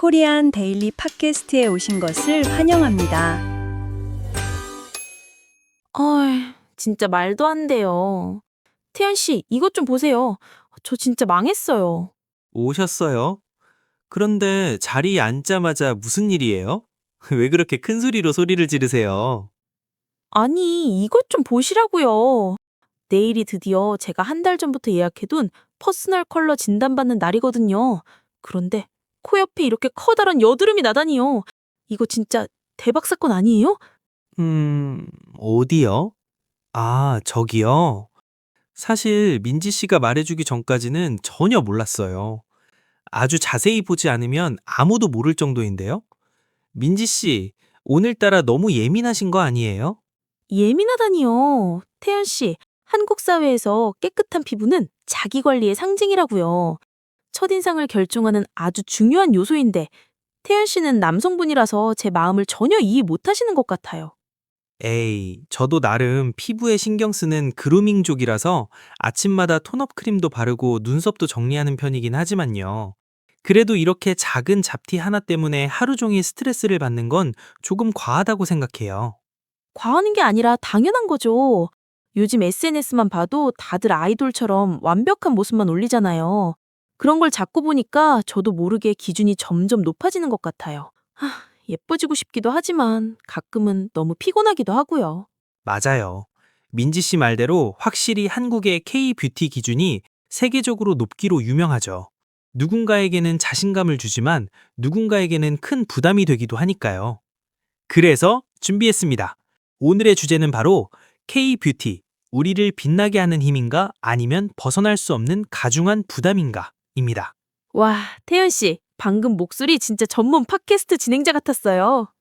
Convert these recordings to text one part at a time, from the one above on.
코리안 데일리 팟캐스트에 오신 것을 환영합니다. 진짜 말도 안 돼요. 태연 씨, 이것 좀 보세요. 저 진짜 망했어요. 오셨어요? 그런데 자리에 앉자마자 무슨 일이에요? 왜 그렇게 큰 소리로 소리를 지르세요? 아니, 이것 좀 보시라고요. 내일이 드디어 제가 한 달 전부터 예약해둔 퍼스널 컬러 진단받는 날이거든요. 그런데 코 옆에 이렇게 커다란 여드름이 나다니요. 이거 진짜 대박 사건 아니에요? 어디요? 아, 저기요. 사실 민지 씨가 말해주기 전까지는 전혀 몰랐어요. 아주 자세히 보지 않으면 아무도 모를 정도인데요. 민지 씨, 오늘따라 너무 예민하신 거 아니에요? 예민하다니요. 태연 씨, 한국 사회에서 깨끗한 피부는 자기 관리의 상징이라고요. 첫인상을 결정하는 아주 중요한 요소인데 태연 씨는 남성분이라서 제 마음을 전혀 이해 못하시는 것 같아요. 에이, 저도 나름 피부에 신경 쓰는 그루밍족이라서 아침마다 톤업 크림도 바르고 눈썹도 정리하는 편이긴 하지만요. 그래도 이렇게 작은 잡티 하나 때문에 하루 종일 스트레스를 받는 건 조금 과하다고 생각해요. 과하는 게 아니라 당연한 거죠. 요즘 SNS만 봐도 다들 아이돌처럼 완벽한 모습만 올리잖아요. 그런 걸 자꾸 보니까 저도 모르게 기준이 점점 높아지는 것 같아요. 예뻐지고 싶기도 하지만 가끔은 너무 피곤하기도 하고요. 맞아요. 민지 씨 말대로 확실히 한국의 K-뷰티 기준이 세계적으로 높기로 유명하죠. 누군가에게는 자신감을 주지만 누군가에게는 큰 부담이 되기도 하니까요. 그래서 준비했습니다. 오늘의 주제는 바로 K-뷰티, 우리를 빛나게 하는 힘인가 아니면 벗어날 수 없는 가중한 부담인가 입니다. 와, 태연 씨, 방금 목소리 진짜 전문 팟캐스트 진행자 같았어요.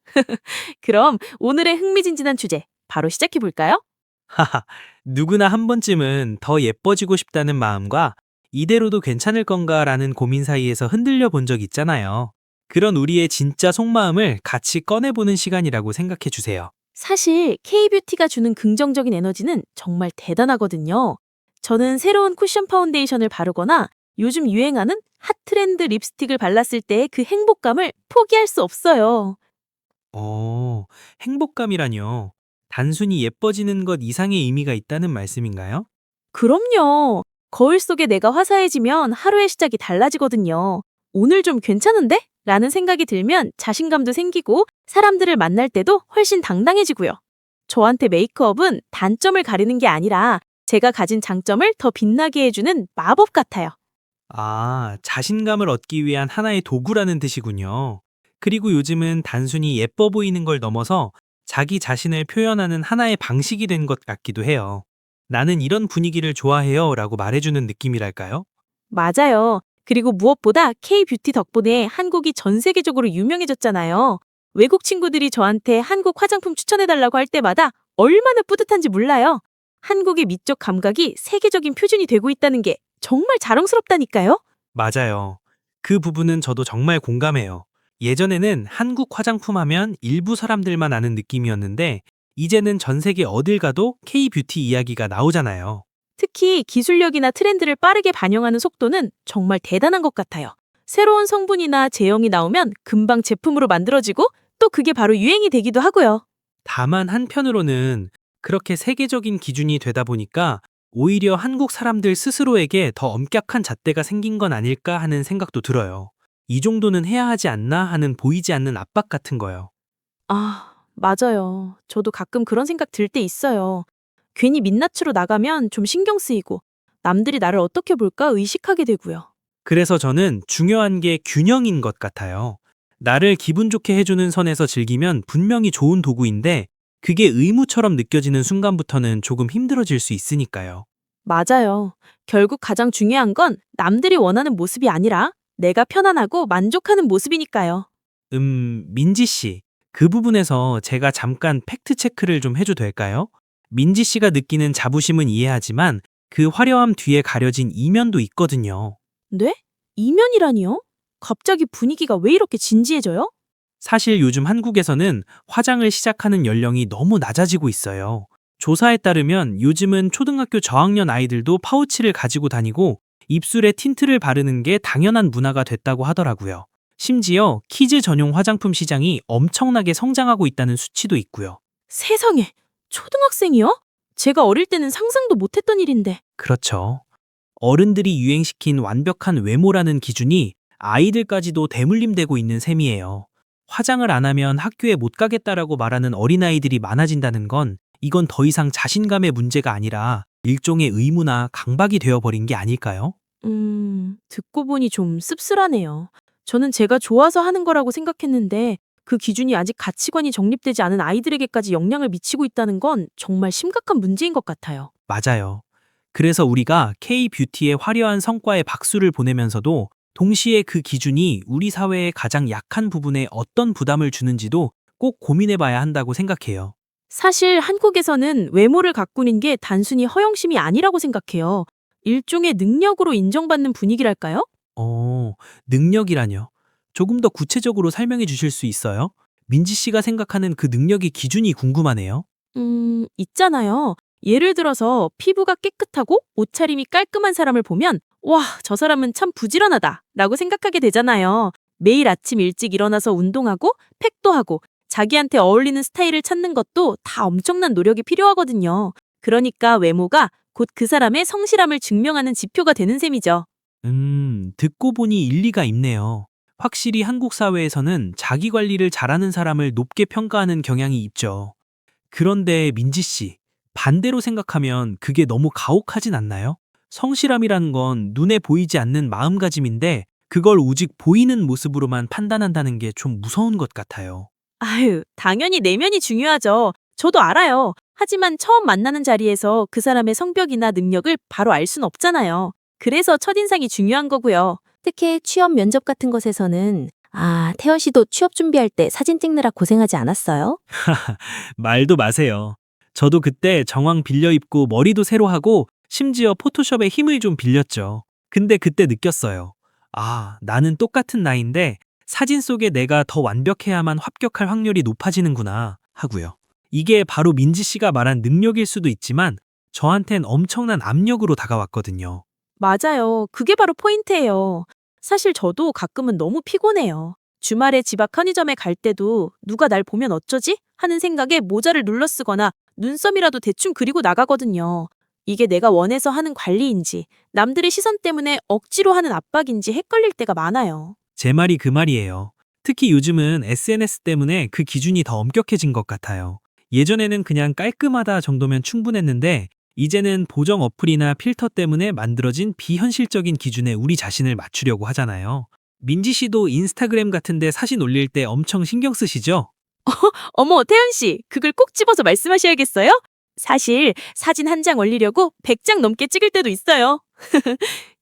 그럼 오늘의 흥미진진한 주제 바로 시작해 볼까요? 하하, 누구나 한 번쯤은 더 예뻐지고 싶다는 마음과 이대로도 괜찮을 건가라는 고민 사이에서 흔들려 본 적 있잖아요. 그런 우리의 진짜 속마음을 같이 꺼내보는 시간이라고 생각해 주세요. 사실 K뷰티가 주는 긍정적인 에너지는 정말 대단하거든요. 저는 새로운 쿠션 파운데이션을 바르거나 요즘 유행하는 핫 트렌드 립스틱을 발랐을 때의 그 행복감을 포기할 수 없어요. 행복감이라뇨. 단순히 예뻐지는 것 이상의 의미가 있다는 말씀인가요? 그럼요. 거울 속에 내가 화사해지면 하루의 시작이 달라지거든요. 오늘 좀 괜찮은데? 라는 생각이 들면 자신감도 생기고 사람들을 만날 때도 훨씬 당당해지고요. 저한테 메이크업은 단점을 가리는 게 아니라 제가 가진 장점을 더 빛나게 해주는 마법 같아요. 아, 자신감을 얻기 위한 하나의 도구라는 뜻이군요. 그리고 요즘은 단순히 예뻐 보이는 걸 넘어서 자기 자신을 표현하는 하나의 방식이 된 것 같기도 해요. 나는 이런 분위기를 좋아해요 라고 말해주는 느낌이랄까요? 맞아요. 그리고 무엇보다 K-뷰티 덕분에 한국이 전 세계적으로 유명해졌잖아요. 외국 친구들이 저한테 한국 화장품 추천해달라고 할 때마다 얼마나 뿌듯한지 몰라요. 한국의 미적 감각이 세계적인 표준이 되고 있다는 게 정말 자랑스럽다니까요. 맞아요. 그 부분은 저도 정말 공감해요. 예전에는 한국 화장품 하면 일부 사람들만 아는 느낌이었는데 이제는 전 세계 어딜 가도 K-뷰티 이야기가 나오잖아요. 특히 기술력이나 트렌드를 빠르게 반영하는 속도는 정말 대단한 것 같아요. 새로운 성분이나 제형이 나오면 금방 제품으로 만들어지고 또 그게 바로 유행이 되기도 하고요. 다만 한편으로는 그렇게 세계적인 기준이 되다 보니까 오히려 한국 사람들 스스로에게 더 엄격한 잣대가 생긴 건 아닐까 하는 생각도 들어요. 이 정도는 해야 하지 않나 하는 보이지 않는 압박 같은 거요. 맞아요. 저도 가끔 그런 생각 들 때 있어요. 괜히 민낯으로 나가면 좀 신경 쓰이고 남들이 나를 어떻게 볼까 의식하게 되고요. 그래서 저는 중요한 게 균형인 것 같아요. 나를 기분 좋게 해주는 선에서 즐기면 분명히 좋은 도구인데 그게 의무처럼 느껴지는 순간부터는 조금 힘들어질 수 있으니까요. 맞아요. 결국 가장 중요한 건 남들이 원하는 모습이 아니라 내가 편안하고 만족하는 모습이니까요. 민지 씨. 그 부분에서 제가 잠깐 팩트 체크를 좀 해도 될까요? 민지 씨가 느끼는 자부심은 이해하지만 그 화려함 뒤에 가려진 이면도 있거든요. 네? 이면이라니요? 갑자기 분위기가 왜 이렇게 진지해져요? 사실 요즘 한국에서는 화장을 시작하는 연령이 너무 낮아지고 있어요. 조사에 따르면 요즘은 초등학교 저학년 아이들도 파우치를 가지고 다니고 입술에 틴트를 바르는 게 당연한 문화가 됐다고 하더라고요. 심지어 키즈 전용 화장품 시장이 엄청나게 성장하고 있다는 수치도 있고요. 세상에, 초등학생이요? 제가 어릴 때는 상상도 못했던 일인데. 그렇죠. 어른들이 유행시킨 완벽한 외모라는 기준이 아이들까지도 대물림되고 있는 셈이에요. 화장을 안 하면 학교에 못 가겠다라고 말하는 어린아이들이 많아진다는 건 이건 더 이상 자신감의 문제가 아니라 일종의 의무나 강박이 되어버린 게 아닐까요? 듣고 보니 좀 씁쓸하네요. 저는 제가 좋아서 하는 거라고 생각했는데 그 기준이 아직 가치관이 정립되지 않은 아이들에게까지 영향을 미치고 있다는 건 정말 심각한 문제인 것 같아요. 맞아요. 그래서 우리가 K-뷰티의 화려한 성과에 박수를 보내면서도 동시에 그 기준이 우리 사회의 가장 약한 부분에 어떤 부담을 주는지도 꼭 고민해 봐야 한다고 생각해요. 사실 한국에서는 외모를 가꾸는 게 단순히 허영심이 아니라고 생각해요. 일종의 능력으로 인정받는 분위기랄까요? 능력이라뇨. 조금 더 구체적으로 설명해 주실 수 있어요? 민지 씨가 생각하는 그 능력의 기준이 궁금하네요. 있잖아요. 예를 들어서 피부가 깨끗하고 옷차림이 깔끔한 사람을 보면 와, 저 사람은 참 부지런하다 라고 생각하게 되잖아요. 매일 아침 일찍 일어나서 운동하고 팩도 하고 자기한테 어울리는 스타일을 찾는 것도 다 엄청난 노력이 필요하거든요. 그러니까 외모가 곧 그 사람의 성실함을 증명하는 지표가 되는 셈이죠. 듣고 보니 일리가 있네요. 확실히 한국 사회에서는 자기 관리를 잘하는 사람을 높게 평가하는 경향이 있죠. 그런데 민지 씨, 반대로 생각하면 그게 너무 가혹하진 않나요? 성실함이라는 건 눈에 보이지 않는 마음가짐인데 그걸 오직 보이는 모습으로만 판단한다는 게 좀 무서운 것 같아요. 아유, 당연히 내면이 중요하죠. 저도 알아요. 하지만 처음 만나는 자리에서 그 사람의 성격이나 능력을 바로 알 순 없잖아요. 그래서 첫인상이 중요한 거고요. 특히 취업 면접 같은 것에서는 태연 씨도 취업 준비할 때 사진 찍느라 고생하지 않았어요? 말도 마세요. 저도 그때 정황 빌려 입고 머리도 새로 하고 심지어 포토숍에 힘을 좀 빌렸죠. 근데 그때 느꼈어요. 나는 똑같은 나이인데 사진 속에 내가 더 완벽해야만 합격할 확률이 높아지는구나 하고요. 이게 바로 민지 씨가 말한 능력일 수도 있지만 저한텐 엄청난 압력으로 다가왔거든요. 맞아요. 그게 바로 포인트예요. 사실 저도 가끔은 너무 피곤해요. 주말에 집 앞 편의점에 갈 때도 누가 날 보면 어쩌지? 하는 생각에 모자를 눌러 쓰거나 눈썹이라도 대충 그리고 나가거든요. 이게 내가 원해서 하는 관리인지 남들의 시선 때문에 억지로 하는 압박인지 헷갈릴 때가 많아요. 제 말이 그 말이에요. 특히 요즘은 SNS 때문에 그 기준이 더 엄격해진 것 같아요. 예전에는 그냥 깔끔하다 정도면 충분했는데 이제는 보정 어플이나 필터 때문에 만들어진 비현실적인 기준에 우리 자신을 맞추려고 하잖아요. 민지 씨도 인스타그램 같은데 사진 올릴 때 엄청 신경 쓰시죠? 어머, 태연 씨, 그걸 꼭 집어서 말씀하셔야겠어요? 사실 사진 한 장 올리려고 100장 넘게 찍을 때도 있어요.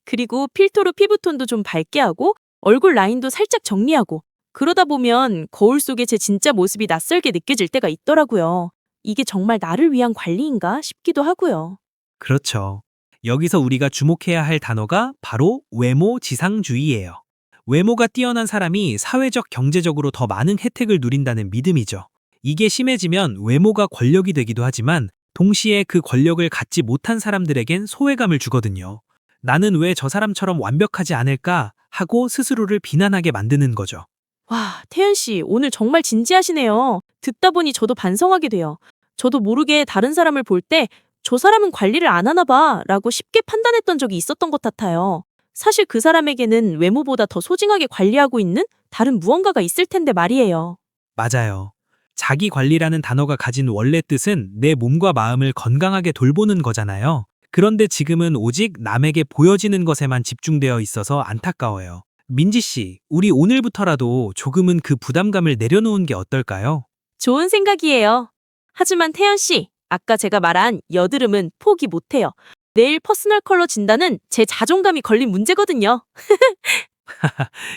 그리고 필터로 피부톤도 좀 밝게 하고 얼굴 라인도 살짝 정리하고 그러다 보면 거울 속에 제 진짜 모습이 낯설게 느껴질 때가 있더라고요. 이게 정말 나를 위한 관리인가 싶기도 하고요. 그렇죠. 여기서 우리가 주목해야 할 단어가 바로 외모 지상주의예요. 외모가 뛰어난 사람이 사회적 경제적으로 더 많은 혜택을 누린다는 믿음이죠. 이게 심해지면 외모가 권력이 되기도 하지만 동시에 그 권력을 갖지 못한 사람들에겐 소외감을 주거든요. 나는 왜 저 사람처럼 완벽하지 않을까 하고 스스로를 비난하게 만드는 거죠. 와, 태연 씨, 오늘 정말 진지하시네요. 듣다 보니 저도 반성하게 돼요. 저도 모르게 다른 사람을 볼 때 저 사람은 관리를 안 하나 봐 라고 쉽게 판단했던 적이 있었던 것 같아요. 사실 그 사람에게는 외모보다 더 소중하게 관리하고 있는 다른 무언가가 있을 텐데 말이에요. 맞아요. 자기 관리라는 단어가 가진 원래 뜻은 내 몸과 마음을 건강하게 돌보는 거잖아요. 그런데 지금은 오직 남에게 보여지는 것에만 집중되어 있어서 안타까워요. 민지 씨, 우리 오늘부터라도 조금은 그 부담감을 내려놓은 게 어떨까요? 좋은 생각이에요. 하지만 태연 씨, 아까 제가 말한 여드름은 포기 못해요. 내일 퍼스널 컬러 진단은 제 자존감이 걸린 문제거든요.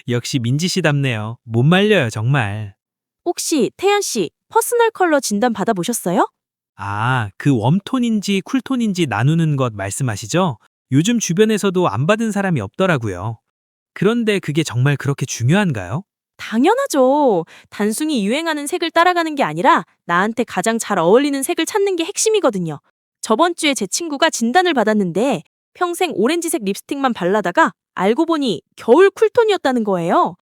역시 민지 씨답네요. 못 말려요, 정말. 혹시 태연 씨, 퍼스널 컬러 진단 받아보셨어요? 그 웜톤인지 쿨톤인지 나누는 것 말씀하시죠? 요즘 주변에서도 안 받은 사람이 없더라고요. 그런데 그게 정말 그렇게 중요한가요? 당연하죠. 단순히 유행하는 색을 따라가는 게 아니라 나한테 가장 잘 어울리는 색을 찾는 게 핵심이거든요. 저번 주에 제 친구가 진단을 받았는데 평생 오렌지색 립스틱만 발라다가 알고 보니 겨울 쿨톤이었다는 거예요.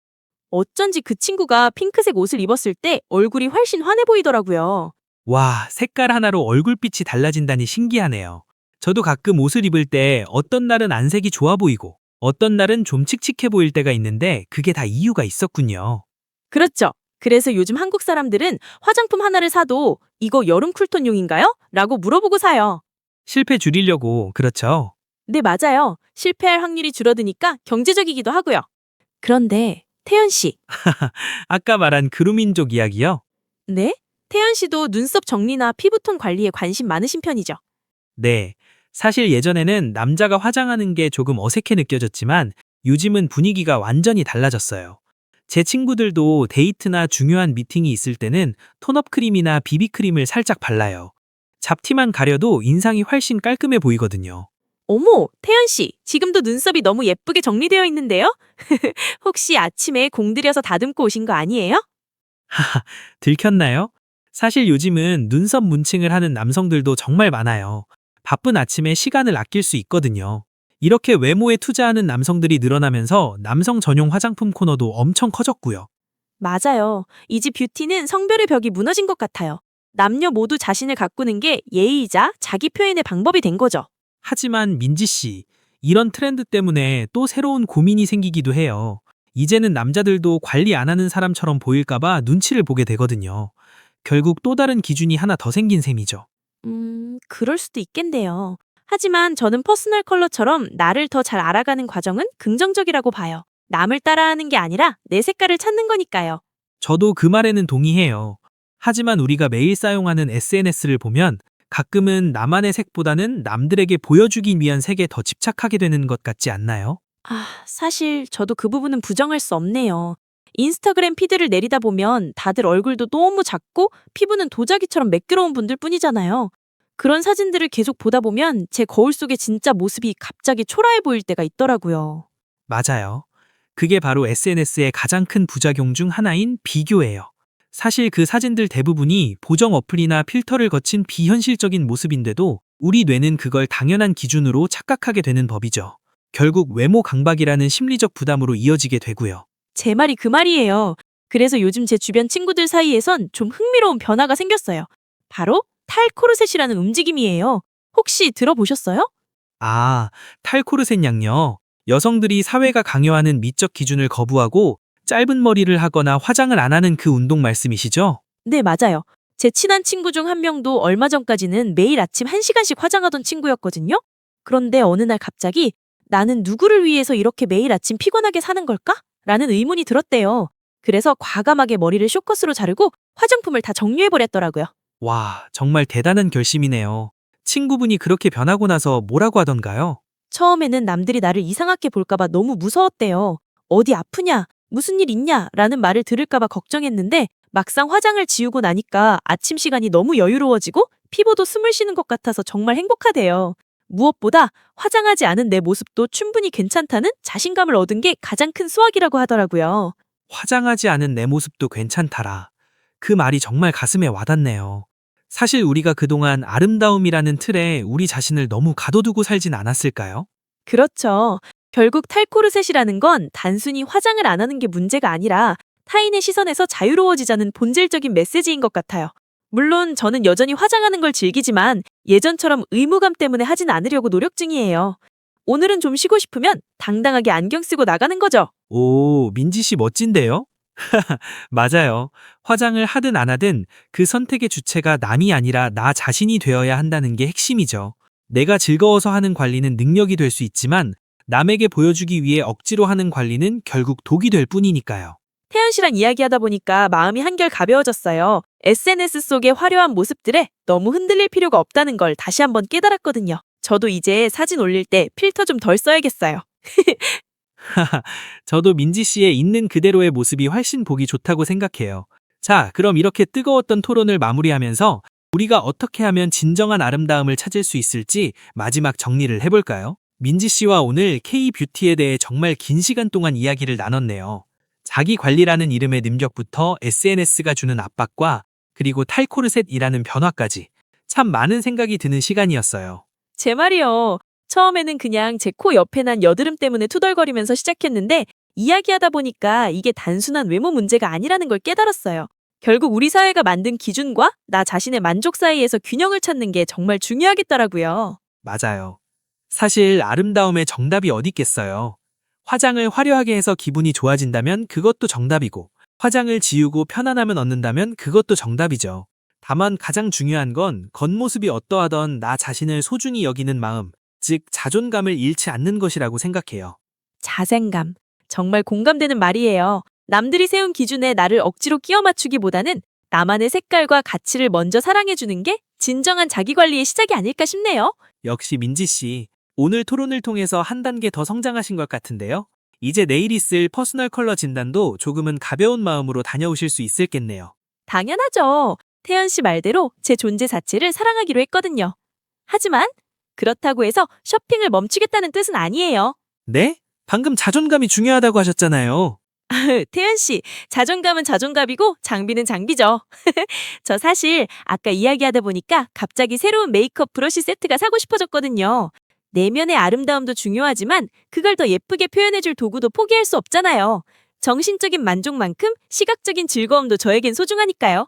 어쩐지 그 친구가 핑크색 옷을 입었을 때 얼굴이 훨씬 환해 보이더라고요. 와, 색깔 하나로 얼굴빛이 달라진다니 신기하네요. 저도 가끔 옷을 입을 때 어떤 날은 안색이 좋아 보이고 어떤 날은 좀 칙칙해 보일 때가 있는데 그게 다 이유가 있었군요. 그렇죠. 그래서 요즘 한국 사람들은 화장품 하나를 사도 이거 여름 쿨톤용인가요? 라고 물어보고 사요. 실패 줄이려고, 그렇죠? 네, 맞아요. 실패할 확률이 줄어드니까 경제적이기도 하고요. 그런데 태연 씨, 아까 말한 그루민족 이야기요? 네? 태연 씨도 눈썹 정리나 피부톤 관리에 관심 많으신 편이죠? 네. 사실 예전에는 남자가 화장하는 게 조금 어색해 느껴졌지만 요즘은 분위기가 완전히 달라졌어요. 제 친구들도 데이트나 중요한 미팅이 있을 때는 톤업 크림이나 비비크림을 살짝 발라요. 잡티만 가려도 인상이 훨씬 깔끔해 보이거든요. 어머, 태연 씨, 지금도 눈썹이 너무 예쁘게 정리되어 있는데요? 혹시 아침에 공들여서 다듬고 오신 거 아니에요? 들켰나요? 사실 요즘은 눈썹 문칭을 하는 남성들도 정말 많아요. 바쁜 아침에 시간을 아낄 수 있거든요. 이렇게 외모에 투자하는 남성들이 늘어나면서 남성 전용 화장품 코너도 엄청 커졌고요. 맞아요. 이지 뷰티는 성별의 벽이 무너진 것 같아요. 남녀 모두 자신을 가꾸는 게 예의이자 자기 표현의 방법이 된 거죠. 하지만 민지 씨, 이런 트렌드 때문에 또 새로운 고민이 생기기도 해요. 이제는 남자들도 관리 안 하는 사람처럼 보일까봐 눈치를 보게 되거든요. 결국 또 다른 기준이 하나 더 생긴 셈이죠. 그럴 수도 있겠네요. 하지만 저는 퍼스널 컬러처럼 나를 더 잘 알아가는 과정은 긍정적이라고 봐요. 남을 따라하는 게 아니라 내 색깔을 찾는 거니까요. 저도 그 말에는 동의해요. 하지만 우리가 매일 사용하는 SNS를 보면 가끔은 나만의 색보다는 남들에게 보여주기 위한 색에 더 집착하게 되는 것 같지 않나요? 사실 저도 그 부분은 부정할 수 없네요. 인스타그램 피드를 내리다 보면 다들 얼굴도 너무 작고 피부는 도자기처럼 매끄러운 분들 뿐이잖아요. 그런 사진들을 계속 보다 보면 제 거울 속의 진짜 모습이 갑자기 초라해 보일 때가 있더라고요. 맞아요. 그게 바로 SNS의 가장 큰 부작용 중 하나인 비교예요. 사실 그 사진들 대부분이 보정 어플이나 필터를 거친 비현실적인 모습인데도 우리 뇌는 그걸 당연한 기준으로 착각하게 되는 법이죠. 결국 외모 강박이라는 심리적 부담으로 이어지게 되고요. 제 말이 그 말이에요. 그래서 요즘 제 주변 친구들 사이에선 좀 흥미로운 변화가 생겼어요. 바로 탈코르셋이라는 움직임이에요. 혹시 들어보셨어요? 아, 탈코르셋 양요. 여성들이 사회가 강요하는 미적 기준을 거부하고 짧은 머리를 하거나 화장을 안 하는 그 운동 말씀이시죠? 네, 맞아요. 제 친한 친구 중 한 명도 얼마 전까지는 매일 아침 1시간씩 화장하던 친구였거든요. 그런데 어느 날 갑자기 나는 누구를 위해서 이렇게 매일 아침 피곤하게 사는 걸까? 라는 의문이 들었대요. 그래서 과감하게 머리를 숏컷으로 자르고 화장품을 다 정리해버렸더라고요. 와, 정말 대단한 결심이네요. 친구분이 그렇게 변하고 나서 뭐라고 하던가요? 처음에는 남들이 나를 이상하게 볼까봐 너무 무서웠대요. 어디 아프냐? 무슨 일 있냐? 라는 말을 들을까봐 걱정했는데 막상 화장을 지우고 나니까 아침 시간이 너무 여유로워지고 피부도 숨을 쉬는 것 같아서 정말 행복하대요. 무엇보다 화장하지 않은 내 모습도 충분히 괜찮다는 자신감을 얻은 게 가장 큰 수확이라고 하더라고요. 화장하지 않은 내 모습도 괜찮다라. 그 말이 정말 가슴에 와닿네요. 사실 우리가 그동안 아름다움이라는 틀에 우리 자신을 너무 가둬두고 살진 않았을까요? 그렇죠. 결국 탈코르셋이라는 건 단순히 화장을 안 하는 게 문제가 아니라 타인의 시선에서 자유로워지자는 본질적인 메시지인 것 같아요. 물론 저는 여전히 화장하는 걸 즐기지만 예전처럼 의무감 때문에 하진 않으려고 노력 중이에요. 오늘은 좀 쉬고 싶으면 당당하게 안경 쓰고 나가는 거죠. 오, 민지 씨 멋진데요? 맞아요. 화장을 하든 안 하든 그 선택의 주체가 남이 아니라 나 자신이 되어야 한다는 게 핵심이죠. 내가 즐거워서 하는 관리는 능력이 될 수 있지만 남에게 보여주기 위해 억지로 하는 관리는 결국 독이 될 뿐이니까요. 태연 씨랑 이야기하다 보니까 마음이 한결 가벼워졌어요. SNS 속의 화려한 모습들에 너무 흔들릴 필요가 없다는 걸 다시 한번 깨달았거든요. 저도 이제 사진 올릴 때 필터 좀 덜 써야겠어요. 저도 민지 씨의 있는 그대로의 모습이 훨씬 보기 좋다고 생각해요. 자, 그럼 이렇게 뜨거웠던 토론을 마무리하면서 우리가 어떻게 하면 진정한 아름다움을 찾을 수 있을지 마지막 정리를 해볼까요? 민지 씨와 오늘 K-뷰티에 대해 정말 긴 시간 동안 이야기를 나눴네요. 자기 관리라는 이름의 능력부터 SNS가 주는 압박과 그리고 탈코르셋이라는 변화까지 참 많은 생각이 드는 시간이었어요. 제 말이요. 처음에는 그냥 제 코 옆에 난 여드름 때문에 투덜거리면서 시작했는데 이야기하다 보니까 이게 단순한 외모 문제가 아니라는 걸 깨달았어요. 결국 우리 사회가 만든 기준과 나 자신의 만족 사이에서 균형을 찾는 게 정말 중요하겠더라고요. 맞아요. 사실 아름다움의 정답이 어디 있겠어요. 화장을 화려하게 해서 기분이 좋아진다면 그것도 정답이고, 화장을 지우고 편안함을 얻는다면 그것도 정답이죠. 다만 가장 중요한 건 겉모습이 어떠하던 나 자신을 소중히 여기는 마음, 즉 자존감을 잃지 않는 것이라고 생각해요. 자생감. 정말 공감되는 말이에요. 남들이 세운 기준에 나를 억지로 끼워 맞추기보다는 나만의 색깔과 가치를 먼저 사랑해주는 게 진정한 자기관리의 시작이 아닐까 싶네요. 역시 민지 씨, 오늘 토론을 통해서 한 단계 더 성장하신 것 같은데요. 이제 내일 있을 퍼스널 컬러 진단도 조금은 가벼운 마음으로 다녀오실 수 있을겠네요. 당연하죠. 태연 씨 말대로 제 존재 자체를 사랑하기로 했거든요. 하지만 그렇다고 해서 쇼핑을 멈추겠다는 뜻은 아니에요. 네? 방금 자존감이 중요하다고 하셨잖아요. 태연 씨, 자존감은 자존감이고 장비는 장비죠. 저 사실 아까 이야기하다 보니까 갑자기 새로운 메이크업 브러쉬 세트가 사고 싶어졌거든요. 내면의 아름다움도 중요하지만 그걸 더 예쁘게 표현해줄 도구도 포기할 수 없잖아요. 정신적인 만족만큼 시각적인 즐거움도 저에겐 소중하니까요.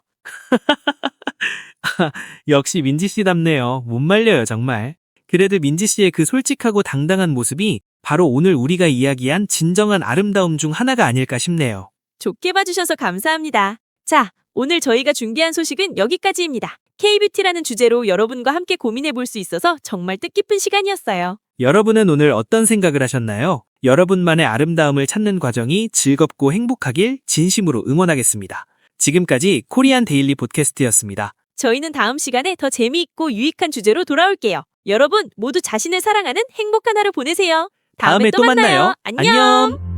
역시 민지 씨답네요. 못 말려요, 정말. 그래도 민지 씨의 그 솔직하고 당당한 모습이 바로 오늘 우리가 이야기한 진정한 아름다움 중 하나가 아닐까 싶네요. 좋게 봐주셔서 감사합니다. 자, 오늘 저희가 준비한 소식은 여기까지입니다. K뷰티라는 주제로 여러분과 함께 고민해볼 수 있어서 정말 뜻깊은 시간이었어요. 여러분은 오늘 어떤 생각을 하셨나요? 여러분만의 아름다움을 찾는 과정이 즐겁고 행복하길 진심으로 응원하겠습니다. 지금까지 코리안 데일리 팟캐스트였습니다. 저희는 다음 시간에 더 재미있고 유익한 주제로 돌아올게요. 여러분 모두 자신을 사랑하는 행복한 하루 보내세요. 다음에 또 만나요. 안녕.